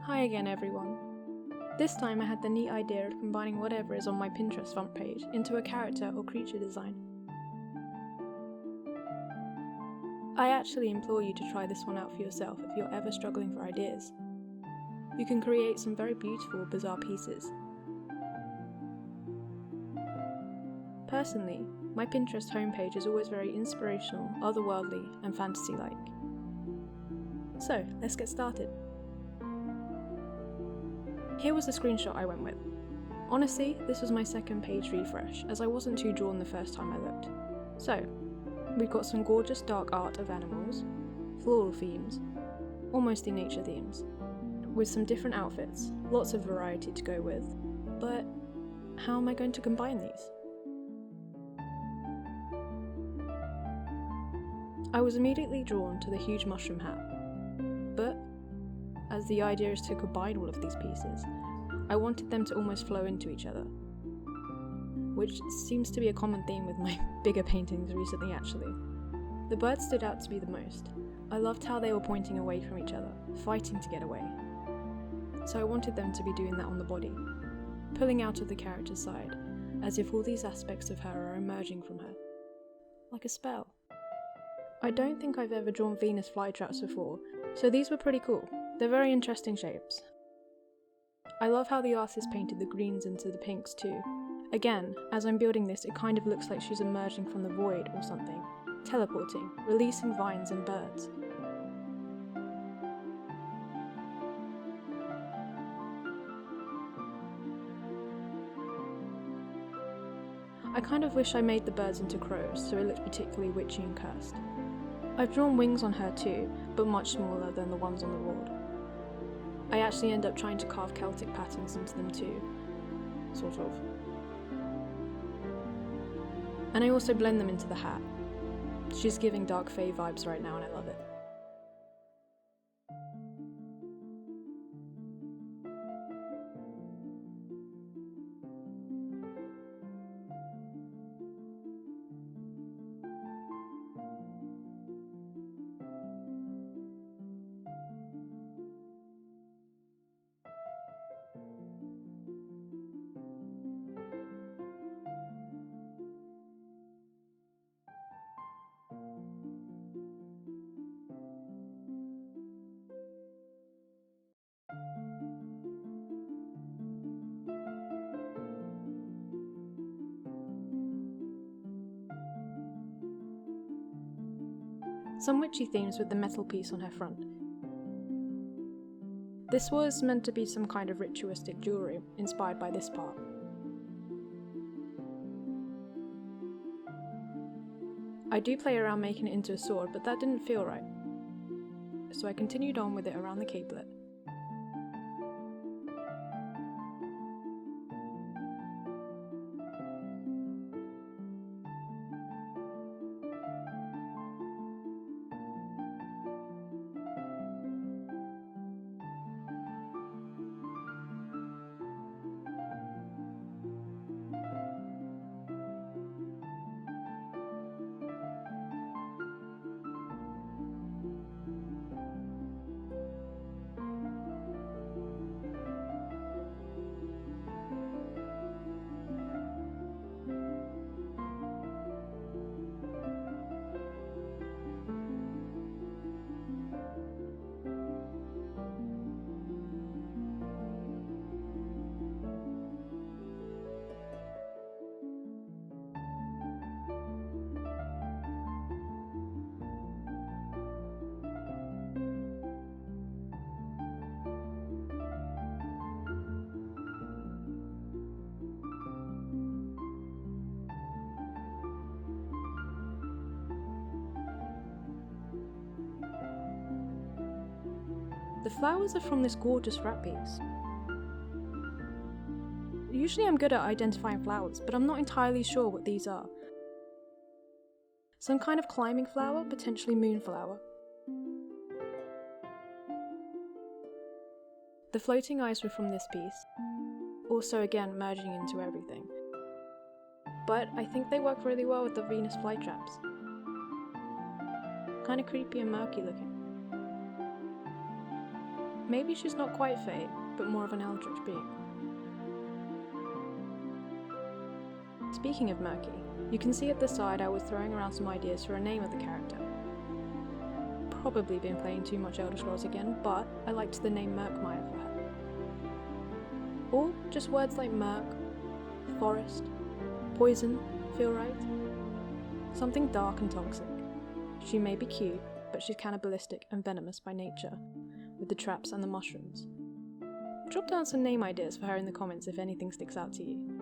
Hi again everyone. This time I had the neat idea of combining whatever is on my Pinterest front page into a character or creature design. I actually implore you to try this one out for yourself if you're ever struggling for ideas. You can create some very beautiful, bizarre pieces. Personally, my Pinterest homepage is always very inspirational, otherworldly, and fantasy-like. So, let's get started. Here was the screenshot I went with. Honestly, this was my second page refresh, as I wasn't too drawn the first time I looked. So, we've got some gorgeous dark art of animals, floral themes, almost in nature themes, with some different outfits, lots of variety to go with. But how am I going to combine these? I was immediately drawn to the huge mushroom hat, but as the idea is to combine all of these pieces, I wanted them to almost flow into each other, which seems to be a common theme with my bigger paintings recently actually. The birds stood out to be the most. I loved how they were pointing away from each other, fighting to get away. So I wanted them to be doing that on the body, pulling out of the character's side, as if all these aspects of her are emerging from her, like a spell. I don't think I've ever drawn Venus flytraps before, so these were pretty cool. They're very interesting shapes. I love how the artist painted the greens into the pinks too. Again, as I'm building this, it kind of looks like she's emerging from the void or something, teleporting, releasing vines and birds. I kind of wish I made the birds into crows, so it looked particularly witchy and cursed. I've drawn wings on her too, but much smaller than the ones on the ward. I actually end up trying to carve Celtic patterns into them too, sort of. And I also blend them into the hat. She's giving dark fae vibes right now and I love it. Some witchy themes with the metal piece on her front. This was meant to be some kind of ritualistic jewellery inspired by this part. I do play around making it into a sword, but that didn't feel right, so I continued on with it around the capelet. The flowers are from this gorgeous wrap piece. Usually I'm good at identifying flowers, but I'm not entirely sure what these are. Some kind of climbing flower, potentially moonflower. The floating eyes were from this piece, also again merging into everything. But I think they work really well with the Venus flytraps. Kinda creepy and murky looking. Maybe she's not quite fate, but more of an eldritch being. Speaking of murky, you can see at the side I was throwing around some ideas for a name of the character. Probably been playing too much Elder Scrolls again, but I liked the name Murkmire for her. Or just words like murk, forest, poison feel right. Something dark and toxic. She may be cute, but she's cannibalistic and venomous by nature, with the traps and the mushrooms. Drop down some name ideas for her in the comments if anything sticks out to you.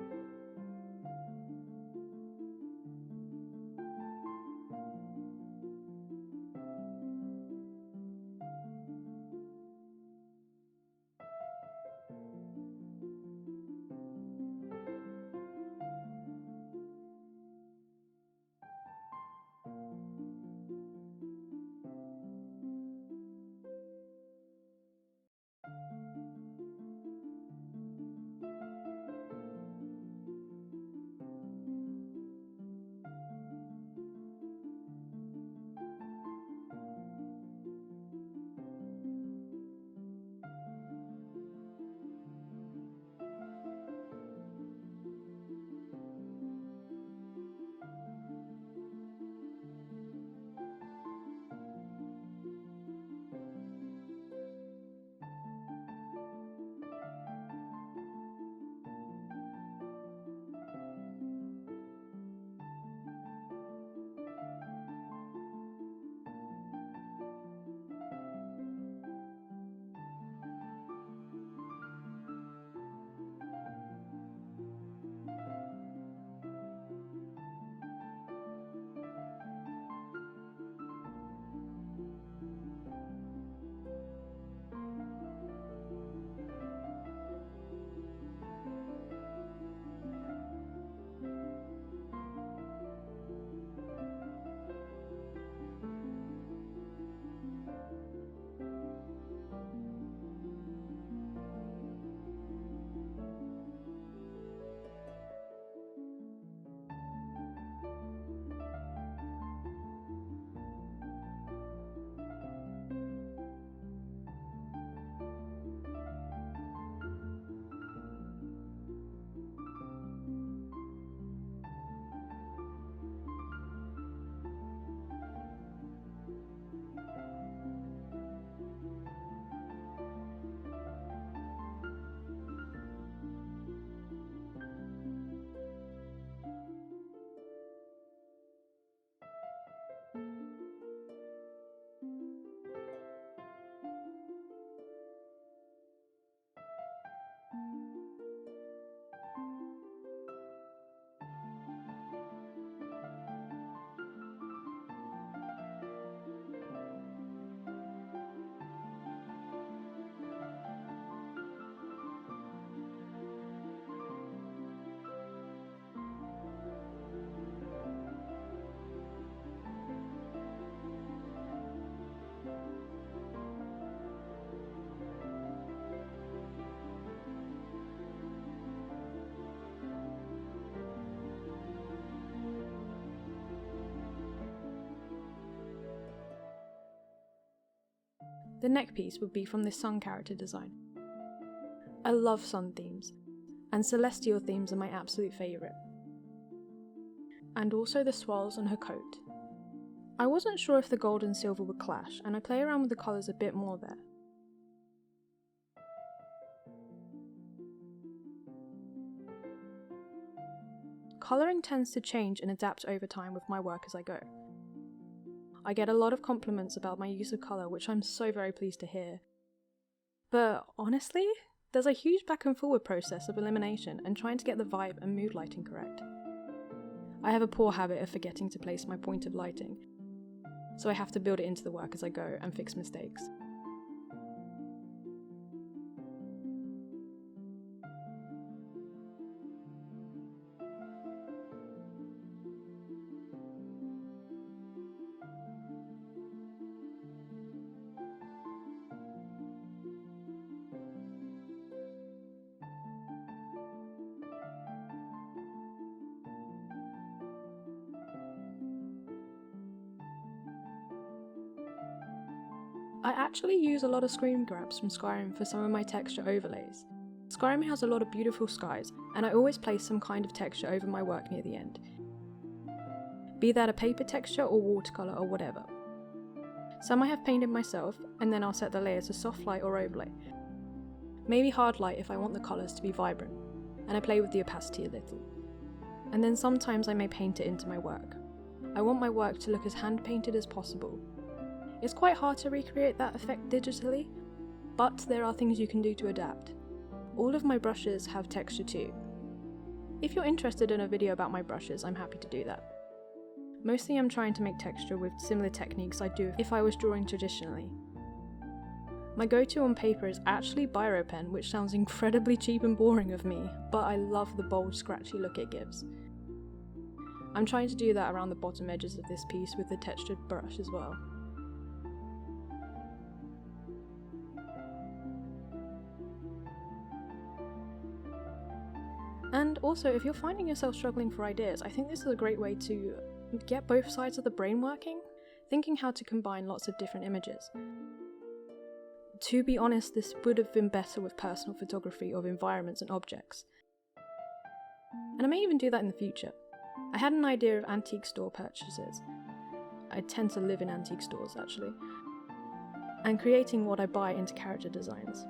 The neck piece would be from this sun character design. I love sun themes, and celestial themes are my absolute favourite. And also the swirls on her coat. I wasn't sure if the gold and silver would clash, and I play around with the colours a bit more there. Colouring tends to change and adapt over time with my work as I go. I get a lot of compliments about my use of colour, which I'm so very pleased to hear. But honestly, there's a huge back and forward process of elimination and trying to get the vibe and mood lighting correct. I have a poor habit of forgetting to place my point of lighting, so I have to build it into the work as I go and fix mistakes. I actually use a lot of screen grabs from Skyrim for some of my texture overlays. Skyrim has a lot of beautiful skies, and I always place some kind of texture over my work near the end. Be that a paper texture or watercolour or whatever. Some I have painted myself, and then I'll set the layers to soft light or overlay. Maybe hard light if I want the colours to be vibrant, and I play with the opacity a little. And then sometimes I may paint it into my work. I want my work to look as hand painted as possible. It's quite hard to recreate that effect digitally, but there are things you can do to adapt. All of my brushes have texture too. If you're interested in a video about my brushes, I'm happy to do that. Mostly I'm trying to make texture with similar techniques I'd do if I was drawing traditionally. My go-to on paper is actually Biro pen, which sounds incredibly cheap and boring of me, but I love the bold, scratchy look it gives. I'm trying to do that around the bottom edges of this piece with the textured brush as well. And also, if you're finding yourself struggling for ideas, I think this is a great way to get both sides of the brain working, thinking how to combine lots of different images. To be honest, this would have been better with personal photography of environments and objects. And I may even do that in the future. I had an idea of antique store purchases. I tend to live in antique stores actually. And creating what I buy into character designs.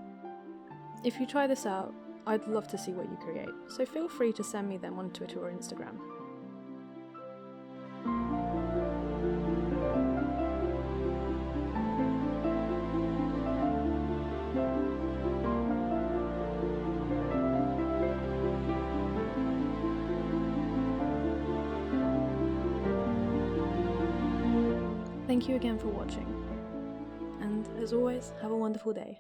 If you try this out, I'd love to see what you create, so feel free to send me them on Twitter or Instagram. Thank you again for watching, and as always, have a wonderful day.